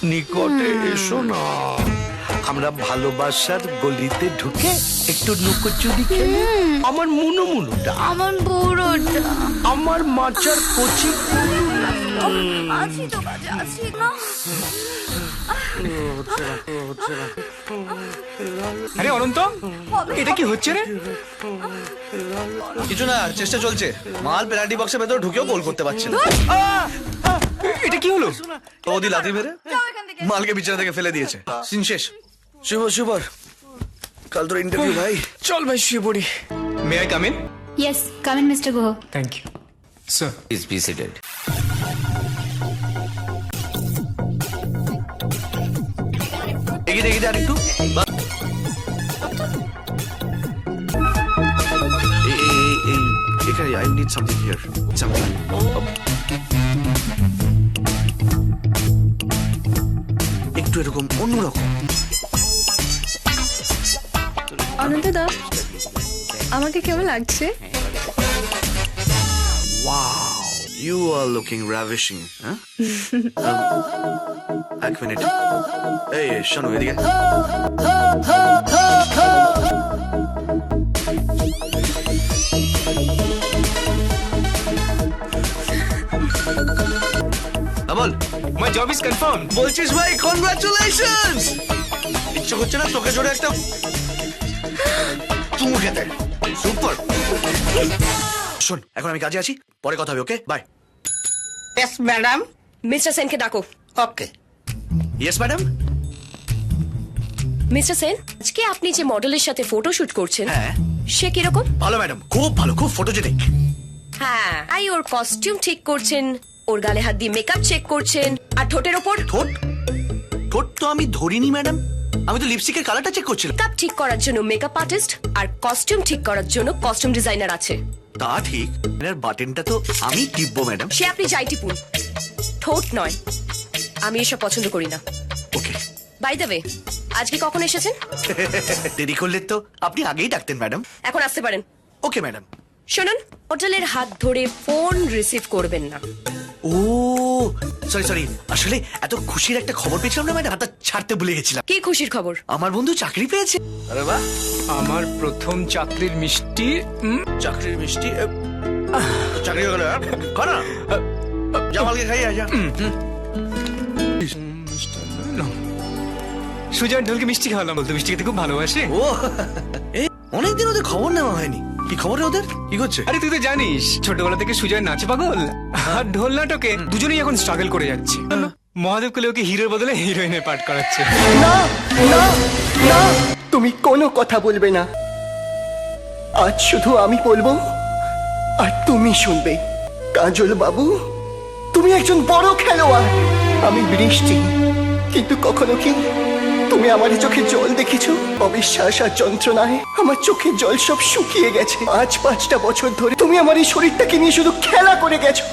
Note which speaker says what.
Speaker 1: নিকটে এসো না, আমরা ভালোবাসার গলিতে ঢুকে একটু লুকোচুরি খেলি। আমার মুনু মুনুটা,
Speaker 2: আমার বউরটা
Speaker 1: আমার মাচার কচি
Speaker 2: আছি তো কাছে আছি না।
Speaker 3: আরে অনন্ত, এটা কি হচ্ছে রে?
Speaker 4: কিছু না, চেষ্টা চলছে। মাল পেনাল্টি বক্সের ভেতরে ঢুকেও গোল করতে পারছে না।
Speaker 3: এটা কি হলো?
Speaker 4: ওদি লাথি মেরে মালকে বিছানা থেকে ফেলে দিয়েছে। সিন শেষ। শুভর কাল তোর ইন্টারভিউ ভাই।
Speaker 3: চল ভাই শুয়ে পড়ি। May I come in?
Speaker 2: Yes, come in, Mr. Guha.
Speaker 3: Thank you sir.
Speaker 5: Please be seated.
Speaker 4: এগিয়ে দেখি আর একটু। এখানে আই নিড সামথিং হিয়ার। একটু এরকম অন্যরকম।
Speaker 6: অনন্ত দা, আমাকে কেমন লাগছে?
Speaker 4: Wow, you are looking ravishing, huh? এক মিনিট। এই শোনো এদিকে। বল,
Speaker 3: মাই জব ইজ কনফার্ম।
Speaker 4: বলছিস ভাই কনগ্রাচুলেশনস। ইচ্ছে করছে না তোকে জোরে একটা চুমু খেতে? সুপার। শোন, এখন আমি কাজে আছি, পরে কথা হবে, ওকে? বাই।
Speaker 7: Yes madam.
Speaker 8: মিস্টার সেনকে ডাকো।
Speaker 7: Okay.
Speaker 4: Yes madam.
Speaker 8: Mister Sen, আজকে আপনি যে মডেলের সাথে ফটো শুট করছেন,
Speaker 4: হ্যাঁ
Speaker 8: সে কিরকম?
Speaker 4: ভালো ম্যাডাম, খুব ভালো, খুব ফটোজেনিক।
Speaker 8: হ্যাঁ, ওর কস্টিউম ঠিক করছেন, ওর গালে হাত দিয়ে মেকআপ চেক করছেন, আর ঠোঁটের ওপর
Speaker 4: ঠোঁট? ঠোঁট তো আমি ধরিনি ম্যাডাম, আমি তো লিপস্টিকের কালারটা চেক করছিলাম।
Speaker 8: মেকআপ ঠিক করার জন্য মেকআপ আর্টিস্ট আর কস্টিউম ঠিক করার জন্য কস্টিউম ডিজাইনার আছে।
Speaker 4: তা ঠিক, এর বাটনটা তো আমি টিপবো ম্যাডাম।
Speaker 8: সে আপনি যাই টিপুন, ঠোঁট নয়। আমি এসব পছন্দ করি না।
Speaker 4: ওকে।
Speaker 8: বাই দ্য ওয়ে, আজকে কখন এসেছেন?
Speaker 4: দেরি করলে তো আপনি আগেই ডাকতেন ম্যাডাম।
Speaker 8: এখন আসতে পারেন।
Speaker 4: Okay madam.
Speaker 8: শুনুন, হোটেলের হাত ধরে ফোন রিসিভ করবেন না।
Speaker 4: ও সরি, আসলে এত খুশির একটা খবর পেয়েছিলাম না ম্যাডাম, হাতটা ছাড়তে ভুলে গেছিলাম।
Speaker 8: কি খুশির খবর?
Speaker 4: আমার বন্ধু চাকরি পেয়েছে। আরে বাহ।
Speaker 3: আমার প্রথম চাকরির মিষ্টি।
Speaker 4: চাকরির মিষ্টি? চাকরি হয়ে গেল? খানা জামালকে খাইয়ে যা।
Speaker 3: সুজয় ঢোলকে মিষ্টি খাওয়ালাম, বলতো মিষ্টি খেতে খুব ভালোবাসে।
Speaker 4: ও অনেকদিন ওদের খবর নেওয়া হয়নি। কি খবর রে ওদের? কি করছে?
Speaker 3: আরে তুই তো জানিস ছোটবেলা থেকে সুজয় নাচে পাগল, আর ঢোল নাটকে দুজনেই এখন স্ট্রাগল করে যাচ্ছে। মহাদেব কোলে ওকে হিরোর বদলে হিরোইনের পাঠ করাচ্ছে।
Speaker 9: না না না, তুমি কোনো কথা বলবে না। আজ শুধু আমি বলবো আর তুমি শুনবে। কাজল বাবু, তুমি একজন বড় খেলোয়াড়। আমি বৃষ্টি, কিন্তু কখনো কি তুমি আমার চোখে জল দেখেছো? অবিশ্বাস আর যন্ত্রণায় আমার চোখের জল সব শুকিয়ে গেছে। 5-5টা বছর ধরে তুমি আমার এই শরীরটাকে নিয়ে শুধু খেলা করে গেছো।